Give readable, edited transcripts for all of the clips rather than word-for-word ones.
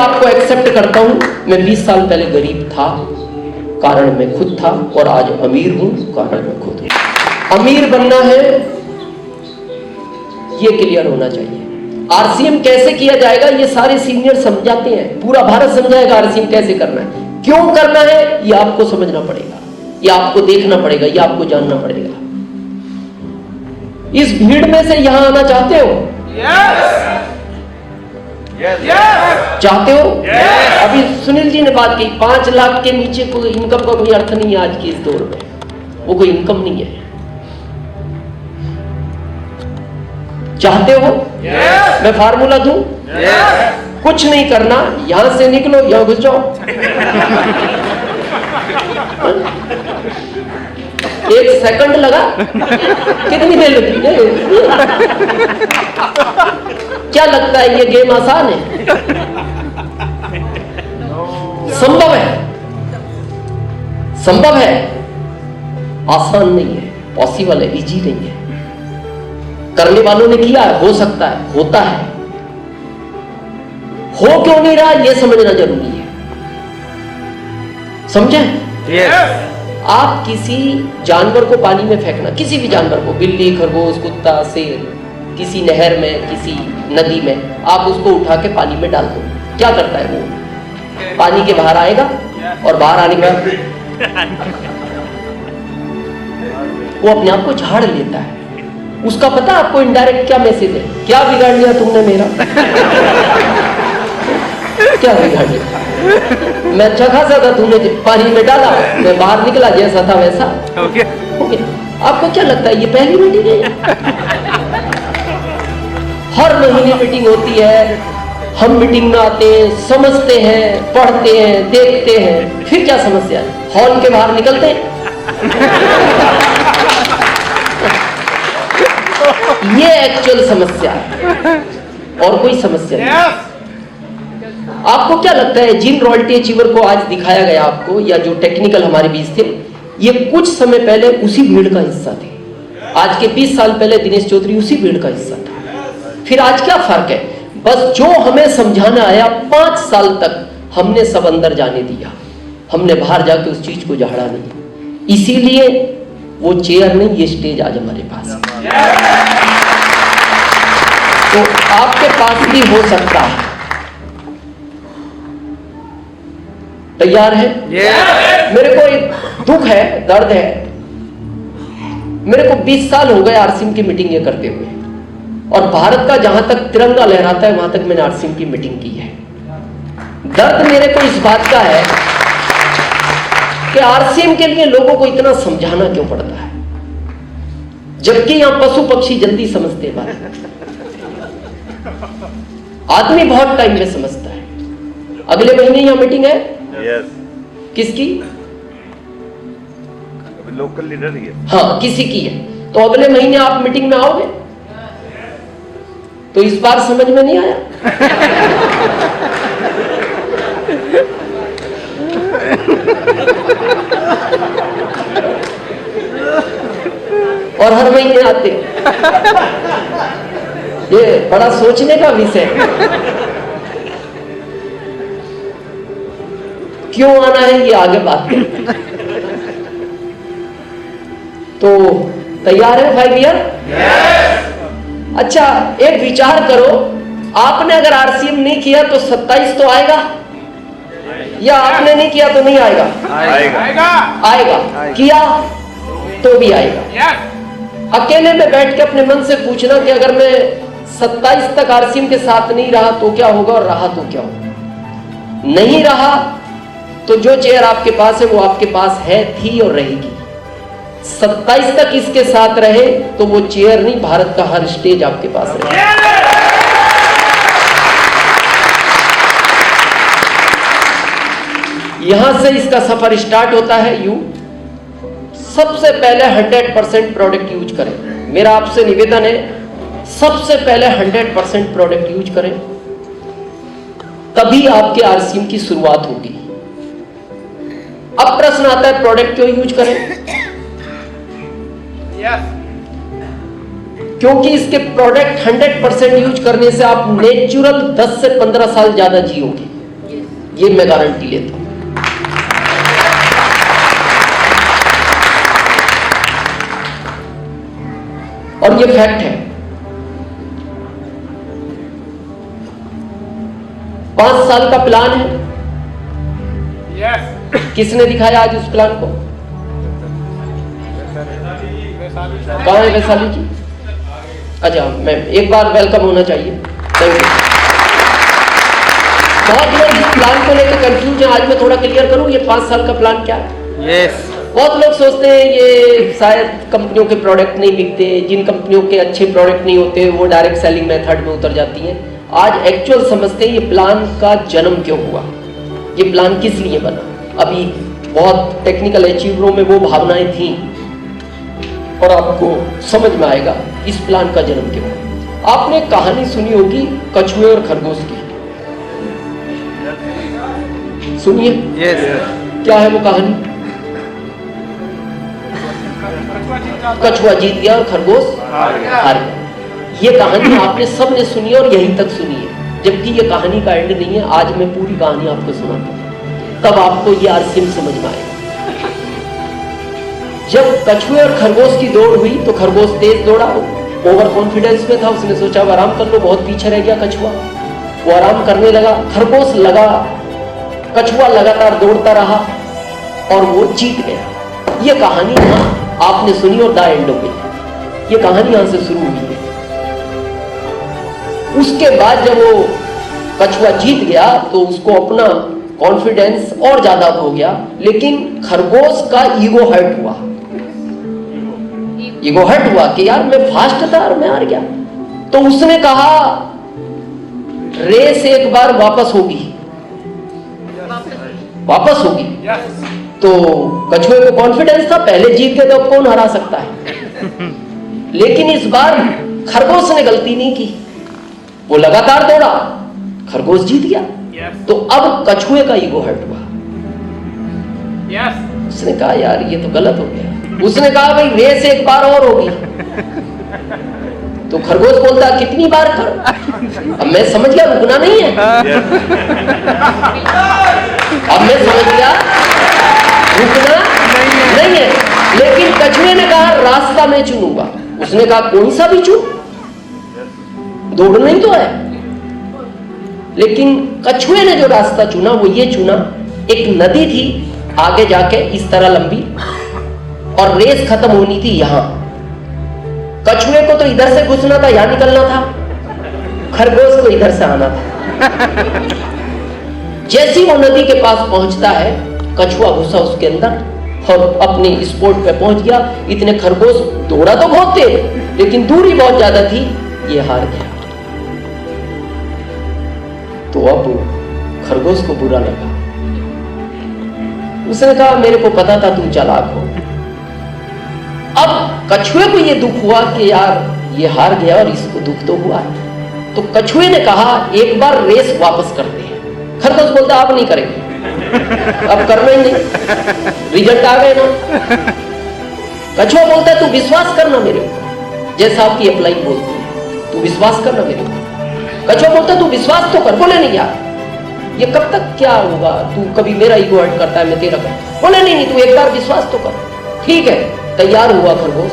आपको एक्सेप्ट करता हूं, मैं 20 साल पहले गरीब था, कारण मैं खुद था, और आज अमीर हूं, कारण मैं खुद हूं। अमीर बनना है, ये क्लियर होना चाहिए। आरसीएम कैसे किया जाएगा ये सारे सीनियर समझाते हैं, पूरा भारत समझाएगा आरसीएम कैसे करना है, क्यों करना है, ये आपको समझना पड़ेगा, ये आपको देखना पड़ेगा, ये आपको जानना पड़ेगा। इस भीड़ में से यहां आना चाहते हो? चाहते हो? अभी सुनील जी ने बात की, 5 लाख के नीचे कोई इनकम का कोई अर्थ नहीं है आज के इस दौर में, वो कोई इनकम नहीं है। चाहते हो? मैं फार्मूला दूं? कुछ नहीं करना, यहां से निकलो, यहां घुस जाओ। 1 सेकंड लगा, कितनी देर लगी? क्या लगता है ये गेम आसान है? संभव है, संभव है, आसान नहीं है, पॉसिबल है, इजी नहीं है। करने वालों ने किया है, हो सकता है, होता है, हो क्यों नहीं रहा ये समझना जरूरी है। समझे? आप किसी जानवर को पानी में फेंकना, किसी भी जानवर को, बिल्ली, खरगोश, कुत्ता, शेर, किसी नहर में, किसी नदी में, आप उसको उठा के पानी में डाल दो, क्या करता है वो? पानी के बाहर आएगा, और बाहर आने के बाद वो अपने आप को झाड़ लेता है। उसका पता आपको इनडायरेक्ट क्या मैसेज है? क्या बिगाड़ लिया तुमने मेरा? क्या बिगाड़ लिया? मैं अच्छा खासा था, तुमने पानी में डाला, मैं बाहर निकला, जैसा था वैसा हो गया। आपको क्या लगता है ये पहली मीटिंग है? हर महीने मीटिंग होती है, हम मीटिंग में आते हैं, समझते हैं, पढ़ते हैं, देखते हैं, फिर क्या समस्या है? हॉल के बाहर निकलते हैं। ये एक्चुअल समस्या है, और कोई समस्या नहीं। आपको क्या लगता है जिन रॉयल्टी अचीवर को आज दिखाया गया आपको, या जो टेक्निकल हमारे बीच थे, ये कुछ समय पहले उसी भीड़ का हिस्सा थे। आज के 20 साल पहले दिनेश चौधरी उसी भीड़ का हिस्सा था। फिर आज क्या फर्क है? बस जो हमें समझाना आया 5 साल तक हमने सब अंदर जाने दिया, हमने बाहर जाके उस चीज को झाड़ा नहीं। इसीलिए वो चेयर नहीं, ये स्टेज आज हमारे पास है। तो आपके पास भी हो सकता है। तैयार है? मेरे को एक दुख है, दर्द है, मेरे को 20 साल हो गए आरसीएम की मीटिंग ये करते हुए, और भारत का जहां तक तिरंगा लहराता है वहां तक मैंने आरसीएम की मीटिंग की है। दर्द मेरे को इस बात का है कि आरसीएम के लिए लोगों को इतना समझाना क्यों पड़ता है, जबकि यहां पशु पक्षी जल्दी समझते हैं बात, आदमी बहुत टाइम में समझता है। अगले महीने यहां मीटिंग है। Yes. किसकी? लोकल लीडर ही है। हाँ, किसी की है। तो अगले महीने आप मीटिंग में आओगे? तो इस बार समझ में नहीं आया? और हर महीने आते, ये बड़ा सोचने का विषय है। क्यों आना है ये आगे बात करेंगे। तो तैयार है 5 ईयर? अच्छा, एक विचार करो, आपने अगर आरसीएम नहीं किया तो 27 तो आएगा, या आपने नहीं किया तो नहीं आएगा? आएगा। किया तो भी आएगा। अकेले में बैठ के अपने मन से पूछना कि अगर मैं 27 तक आरसीएम के साथ नहीं रहा तो क्या होगा, और रहा तो क्या होगा। नहीं रहा तो जो चेयर आपके पास है वो आपके पास है, थी और रहेगी। 27 तक इसके साथ रहे तो वो चेयर नहीं, भारत का हर स्टेज आपके पास रहे। यहां से इसका सफर स्टार्ट होता है। सबसे पहले 100% प्रोडक्ट यूज करें। मेरा आपसे निवेदन है, सबसे पहले 100% प्रोडक्ट यूज करें, तभी आपके आरसीएम की शुरुआत होगी। अब प्रश्न आता है प्रोडक्ट क्यों यूज करें? क्योंकि इसके प्रोडक्ट 100% यूज करने से आप नेचुरल 10 से 15 साल ज्यादा जियोगे। ये मैं गारंटी लेता हूं। और ये फैक्ट है। 5 साल का प्लान है। किसने दिखाया आज उस प्लान को? कहाँ है वैशाली जी? अच्छा, मैं एक बार वेलकम होना चाहिए। Thank you. बहुत लोग इस प्लान को लेकर कंफ्यूज है। आज मैं थोड़ा क्लियर करूं ये 5 साल का प्लान क्या है। यस। बहुत लोग सोचते हैं ये शायद कंपनियों के प्रोडक्ट नहीं बिकते, जिन कंपनियों के अच्छे प्रोडक्ट नहीं होते वो डायरेक्ट सेलिंग मेथड में उतर जाती हैं। आज एक्चुअल समझते हैं ये प्लान का जन्म क्यों हुआ, ये प्लान किस लिए बना। अभी बहुत टेक्निकल अचीवरों में वो भावनाएं थी और आपको समझ में आएगा इस प्लान का जन्म क्यों हुआ। आपने कहानी सुनी होगी कछुए और खरगोश की, सुनिए। यस। क्या है वो कहानी? कछुआ जीत गया और खरगोश हार गया। ये कहानी आपने सबने सुनी और यहीं तक सुनी है, जबकि ये कहानी का एंड नहीं है। आज मैं पूरी कहानी आपको सुनाता हूं, तब आपको ये आरसीएम समझ में आएगा। जब कछुए और खरगोश की दौड़ हुई तो खरगोश तेज दौड़ा, ओवर कॉन्फिडेंस में था। उसने सोचा अब आराम कर लो, बहुत पीछे रह गया कछुआ। वो आराम करने लगा, खरगोश लगा, कछुआ लगातार दौड़ता रहा और वो जीत गया। ये कहानी यहाँ आपने सुनी और द एंड हो गई। ये कहानी यहां से शुरू हुई है। उसके बाद जब वो कछुआ जीत गया तो उसको अपना कॉन्फिडेंस और ज्यादा हो गया, लेकिन खरगोश का ईगो हर्ट हुआ। ईगो हर्ट हुआ कि यार मैं फास्ट था और मैं हार गया। तो उसने कहा रेस एक बार वापस होगी, वापस होगी। तो कछुए को कॉन्फिडेंस था, पहले जीत गए तो अब कौन हरा सकता है। लेकिन इस बार खरगोश ने गलती नहीं की, वो लगातार दौड़ा, खरगोश जीत गया। तो अब कछुए का ईगो हर्ट हुआ। उसने कहा यार ये तो गलत हो गया। उसने कहा भाई रेस एक बार और होगी। तो खरगोश बोलता कितनी बार कर। अब मैं समझ गया रुकना नहीं है। अब मैं समझ गया रुकना नहीं है। लेकिन कछुए ने कहा रास्ता मैं चुनूंगा। उसने कहा कौन सा भी चुन, दौड़ना ही तो है। लेकिन कछुए ने जो रास्ता चुना वो ये चुना, एक नदी थी आगे जाके इस तरह लंबी और रेस खत्म होनी थी यहां। कछुए को तो इधर से घुसना था, यहां निकलना था, खरगोश को इधर से आना था। जैसी वो नदी के पास पहुंचता है, कछुआ घुसा उसके अंदर और अपने स्पॉट पे पहुंच गया। इतने खरगोश दौड़ा तो बहुत थे लेकिन दूरी बहुत ज्यादा थी, ये हार गया। तो अब खरगोश को बुरा लगा। उसने कहा मेरे को पता था तुम चालाक हो। अब कछुए को यह दुख हुआ कि यार ये हार गया और इसको दुख तो हुआ। तो कछुए ने कहा एक बार रेस वापस करते हैं। खरगोश बोलता आप नहीं करेंगे, अब करना ही नहीं, रिजल्ट आ गए ना। कछुआ बोलता है तू विश्वास करना मेरे ऊपर, जैसा आपकी अप्लाई बोलती है, तू विश्वास करना मेरे ऊपर। कछुआ बोलता तू विश्वास तो कर। बोले नहीं यार ये कब तक क्या होगा, तू कभी मेरा ईगो हर्ट करता है, मैं तेरा कर। बोले नहीं तू एक बार विश्वास तो कर। ठीक है, तैयार हुआ खरगोश,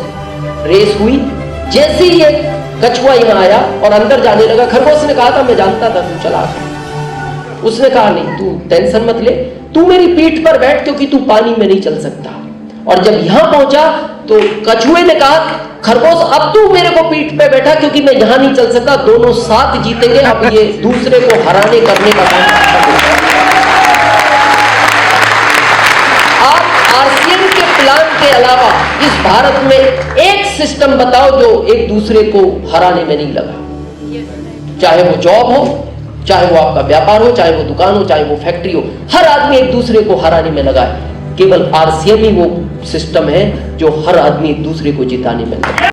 रेस हुई। जैसे ही ये कछुआ यहाँ आया और अंदर जाने लगा, खरगोश ने कहा था मैं जानता था तू चला। उसने कहा नहीं तू टेंशन मत ले, तू मेरी पीठ पर बैठ क्योंकि तू पानी में नहीं चल सकता। और जब यहां पहुंचा तो कछुए ने कहा खरगोश अब तू मेरे को पीठ पे बैठा क्योंकि मैं यहां नहीं चल सकता, दोनों साथ जीतेंगे। अब ये दूसरे को हराने करने का काम आप आरसीएम के प्लान के अलावा इस भारत में एक सिस्टम बताओ जो एक दूसरे को हराने में नहीं लगा। चाहे वो जॉब हो, चाहे वो आपका व्यापार हो, चाहे वो दुकान हो, चाहे वो फैक्ट्री हो, हर आदमी एक दूसरे को हराने में लगा है। केवल आरसीएम ही वो सिस्टम है जो हर आदमी एक दूसरे को जिताने में लगा।